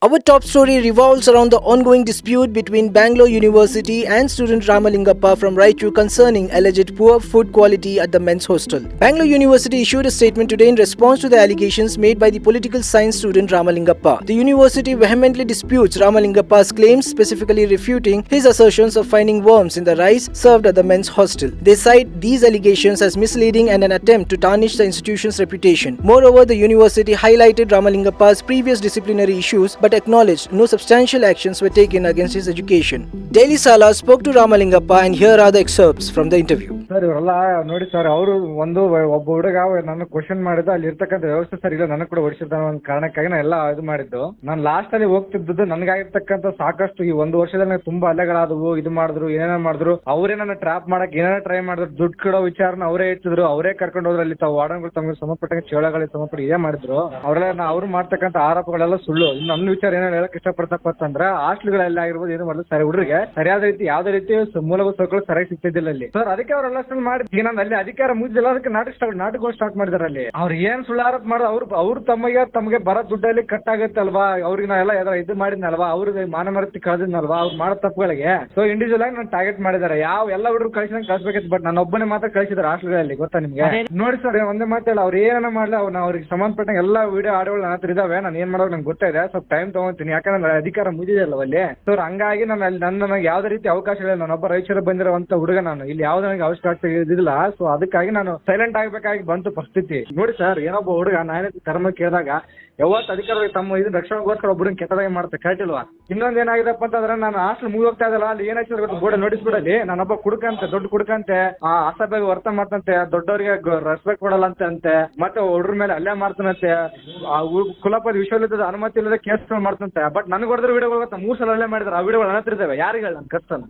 Our top story revolves around the ongoing dispute between Bangalore University and student Ramalingappa from Raichur concerning alleged poor food quality at the men's hostel. Bangalore University issued a statement today in response to the allegations made by the political science student Ramalingappa. The university vehemently disputes Ramalingappa's claims, specifically refuting his assertions of finding worms in the rice served at the men's hostel. They cite these allegations as misleading and an attempt to tarnish the institution's reputation. Moreover, the university highlighted Ramalingappa's previous disciplinary issues but acknowledged no substantial actions were taken against his education. Daily Salar spoke to Ramalingappa, and here are the excerpts from the interview. Sir ಇವರೆಲ್ಲ ನೋಡಿ sir, ಅವರು ಒಬ್ಬ ಹುಡುಗ ನನ್ನ question ಮಾಡಿದ್ದು ಅಲ್ಲಿ ಇರ್ತಕ್ಕಂಥ ವ್ಯವಸ್ಥೆ ಸರ್ ಇಲ್ಲ, ನನಗೆ ಕೂಡ ಹೊಡಿಸಿದ ಒಂದು ಕಾರಣಕ್ಕಾಗಿ ನಾ ಎಲ್ಲ ಇದು ಮಾಡಿದ್ದು. ನಾನು ಲಾಸ್ಟ್ ಅಲ್ಲಿ ಹೋಗ್ತಿದ್ದು ನನಗಾಗಿರ್ತಕ್ಕಂಥ ಸಾಕಷ್ಟು ಈ ಒಂದು ವರ್ಷದಲ್ಲಿ ತುಂಬಾ ಅಲೆಗಳಾದವು, ಇದು ಮಾಡಿದ್ರು, ಏನೇನೋ ಮಾಡಿದ್ರು. ಅವರೇ ನನ್ನ ಟ್ರಾಪ್ ಮಾಡಕ್ ಏನೇನೋ ಟ್ರೈ ಮಾಡಿದ್ರು. ದುಡ್ಡು ಕೊಡೋ ವಿಚಾರನ ಅವರೇ ಇಟ್ಟಿದ್ರು, ಅವರೇ ಕರ್ಕೊಂಡು ಹೋದ್ರು. ಅಲ್ಲಿ ತಾವು ವಾರ್ಡನ್ಗಳು ತಮಗೆ ಸಂಬಂಧಪಟ್ಟ ಚೇಳಗಳಿಗೆ ಸಂಬಂಧಪಟ್ಟ ಇದೇ ಮಾಡಿದ್ರು. ಅವರೆಲ್ಲ ಅವ್ರು ಮಾಡ್ತಕ್ಕಂಥ ಆರೋಪಗಳೆಲ್ಲ ಸುಳ್ಳು. ನನ್ನ ವಿಚಾರ ಏನೋ ಹೇಳಕ್ ಇಷ್ಟಪಡ್ತಪ್ಪ ಅಂತಂದ್ರೆ ಹಾಸ್ಟೆಲ್ಗಳೆಲ್ಲ ಆಗಿರ್ಬೋದು, ಏನು ಮಾಡಿದ್ರು ಸರಿ ಹುಡುಗರಿಗೆ ಸರಿಯಾದ ರೀತಿ ಯಾವ್ದೇ ರೀತಿ ಮೂಲಭೂತ ಸೌಕರ್ಯ ಸರಿಯಾಗಿ ಸಿಗ್ತಿದ್ದಿಲ್ಲ ಅಲ್ಲಿ. ಸರ್ ಅದಕ್ಕೆ ಅವರೆಲ್ಲ ಮಾಡಿ ಈಗ ನಾನು ಅಲ್ಲಿ ಅಧಿಕಾರ ಮುಗಿದಿಲ್ಲ, ಅದಕ್ಕೆ ನಾಟಕಗಳು ಸ್ಟಾರ್ಟ್ ಮಾಡಿದಾರೆ. ಅಲ್ಲಿ ಅವ್ರು ಏನ್ ಸುಳ್ಳು ಆರೋಪ ಮಾಡೋದು, ಅವ್ರು ತಮಗೆ ಬರೋ ದುಡ್ಡಲ್ಲಿ ಕಟ್ ಆಗತ್ತೆ ಅಲ್ವಾ, ಅವ್ರಿಗೆ ನಾವೆಲ್ಲ ಇದು ಮಾಡಿದ್ನಲ್ವಾ, ಅವ್ರಿಗೆ ಮಾನಮರತಿ ಕಳೆದಿದ್ನಲ್ವಾ, ಅವ್ರು ಮಾಡೋ ತಪ್ಪುಗಳಿಗೆ. ಸೊ ಇಂಡಿವಿಜುವಲ್ ಆಗಿ ನಾನು ಟಾರ್ಗೆಟ್ ಮಾಡಿದ್ದಾರೆ. ಎಲ್ಲ ಹುಡುಗರು ಕಳಿಸ್ಬೇಕಿತ್ತು, ಬಟ್ ನಾನು ಒಬ್ಬನೇ ಮಾತ್ರ ಕಳಿಸಿದ್ದಾರೆ ಹಾಸ್ಟೆಲ್ಗಳಲ್ಲಿ. ಗೊತ್ತಾ ನಿಮ್ಗೆ? ನೋಡಿ ಸರ್, ಒಂದೇ ಮಾತಲ್ಲ, ಅವ್ರು ಏನನ್ನ ಮಾಡ್ಲಿ, ಅವ್ರಿಗೆ ಸಂಬಂಧಪಟ್ಟ ಎಲ್ಲ ವಿಡಿಯೋ ಆಡಿಯೋಗಳು ನನ್ನ ಹತ್ರ ಇದಾವೆ. ನಾನು ಏನ್ ಮಾಡೋದು ನಂಗೆ ಗೊತ್ತಾಯಿದೆ. ಸ್ವಲ್ಪ ಟೈಮ್ ತಗೊಂತೀನಿ, ಯಾಕಂದ್ರೆ ಅಧಿಕಾರ ಮುಗಿದಿಲ್ಲ ಅಲ್ಲಿ. ಸೊ ಹಂಗಾಗಿ ನಾನು ಅಲ್ಲಿ ನನಗೆ ಯಾವ್ದೇ ರೀತಿ ಅವಕಾಶಗಳಿಲ್ಲ. ನಾನೊಬ್ಬ ರೈಚೂರು ಬಂದಿರುವಂತ ಹುಡುಗ, ನಾನು ಇಲ್ಲಿ ಯಾವ್ದು ನನಗೆ ಅವಶ್ಯಕತೆ ಇದಿಲ್ಲ. ಸೊ ಅದಕ್ಕಾಗಿ ನಾನು ಸೈಲೆಂಟ್ ಆಗ್ಬೇಕಾಗಿ ಬಂತು ಪರಿಸ್ಥಿತಿ. ನೋಡಿ ಸರ್, ಏನೊಬ್ಬ ಹುಡುಗ ನಾನೇ ಧರ್ಮ ಕೇಳಿದಾಗ ಯಾವತ್ತು ಅಧಿಕಾರಿಗಳು ತಮ್ಮ ಇದನ್ನ ರಕ್ಷಣೆಗೋಸ್ಕರ ಒಬ್ಬರನ್ನ ಕೆಟ್ಟದಾಗಿ ಮಾಡುತ್ತೆ, ಕರೆಕ್ಟ್ ಇಲ್ವಾ? ಇನ್ನೊಂದ್ ಏನಾಗಿದೆಪ್ಪ ಅಂತಂದ್ರೆ, ನಾನು ಹಾಸ್ಟೆಲ್ ಮುಗಿ ಹೋಗ್ತಾ ಇದ್ದಲ್ಲ, ಅಲ್ಲಿ ಏನಾಯ್ತು ಗೊತ್ತು, ಬೋರ್ಡ್ ನೋಟಿಸ್ ಬಿಡಲಿ, ನಾನೊಬ್ಬ ಕುಡುಕಂತೆ, ದೊಡ್ಡ ಕುಡುಕಂತೆ, ಅಸಭ್ಯ ವರ್ತನೆ ಮಾಡ್ತಂತೆ, ದೊಡ್ಡವರಿಗೆ ರೆಸ್ಪೆಕ್ಟ್ ಕೊಡಲ್ಲ ಅಂತೆ, ಮತ್ತೆ ಹುಡುಗ್ರ ಮೇಲೆ ಅಲ್ಲೇ ಮಾಡ್ತಾನಂತೆ, ಕುಲಪತಿ ವಿಶ್ವವಿದ್ಯಾಲಯದ ಅನುಮತಿ ಇಲ್ಲದೆ ಕೇಸ್ಗಳು ಮಾಡ್ತಂತೆ. ಬಟ್ ನನಗೆ ಹೊಡೆದ್ರೆ ವಿಡಿಯೋಗಳು 3 ಸಲ ಅಲ್ಲೇ ಮಾಡಿದಾರೆ. ಆ ವಿಡಿಯೋಗಳು ನನ್ನ ಹತ್ರ ಇದ್ದಾವೆ. ಯಾರಿಗೆ ಹೇಳ ನನ್ನ ಕಷ್ಟನ?